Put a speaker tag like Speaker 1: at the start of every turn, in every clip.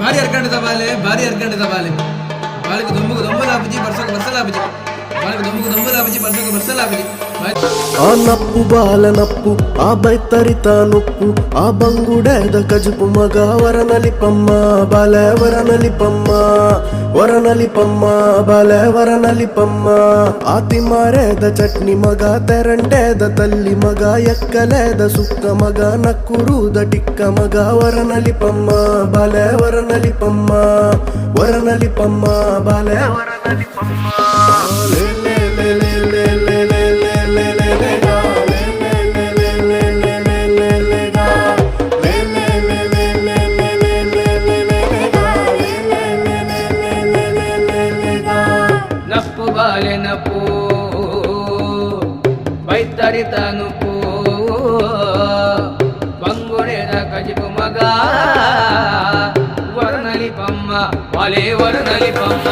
Speaker 1: ಭಾರಿ ಹರ್ಕೊಂಡಿದ್ದ ಬಾಲೆ ಬಾಳಿಗೆ ದೊಂಬಲಾಪಜಿ ಬರ್ಸೋಕೆ ಬರ್ಸಲಾಪಜಿ ಬಾಳಿಗೆ ದೊಂಬಲಾಪಜಿ ಬರ್ಸೋಕೆ ಬರ್ಸಲಾಪಜಿ
Speaker 2: ಆ ನಪ್ಪು ಬಾಲ ನಪ್ಪು ಆ ಬೈತರಿತ ನುಪ್ಪು ಆ ಬಂಗುಡೆದ ಕಜುಪು ಮಗ ವರನಲಿಪಮ್ಮ ಬಾಲೆ ವರನಲಿಪಮ್ಮ ಬಾಲೆ ವರನಲಿಪಮ್ಮ ಆತಿ ಮಾರೇದ ಚಟ್ನಿ ಮಗ ತೆರಂಟೆದ ತಲ್ಲಿ ಮಗ ಎಕ್ಕಲೇದ ಸುಕ್ಕ ಮಗ ನಕ್ಕುರುದ ಟಿಕ್ಕ ಮಗ ವರನಲಿಪಮ್ಮ ಬಾಲೆ ವರನಲಿಪಮ್ಮ ಬಾಲೆ ವರನಲಿಪಮ್ಮ
Speaker 1: ನಪ್ಪು ಬಾಲೆ ನಪ್ಪು ಬೈತರಿತ ನುಪ್ಪು ಬಂಗುಡೆದ ಕಜಿಪು ಮಗ ವರನಲಿಪಮ್ಮ ಬಾಲೆ ವರನಲಿಪಮ್ಮ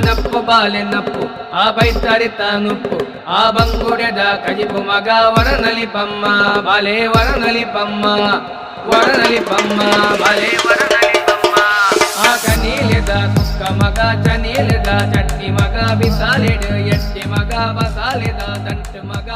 Speaker 1: ನಪ್ಪು ಬಾಲೆ ನಪ್ಪು ಆ ಬೈತರಿತ ನುಪ್ಪು ಆ ಬಂಗುಡೆದ ಕಜಿಪು ಮಗ ವರನಲಿಪಮ್ಮ ಬಾಲೆ ವರನಲಿಪಮ್ಮ ಬಾಲೆ ವರನಲಿಪಮ್ಮ ಆ ಕನೀಲಿದ ಸುಕ್ಕ ಮಗ ಚನೀಲಿದ ಚಟ್ನಿ ಮಗ ಬಿಸಾಲಿಡ ಎಟ್ಟಿ ಮಗ ಬಸಾಲಿದ ದಂಟು ಮಗ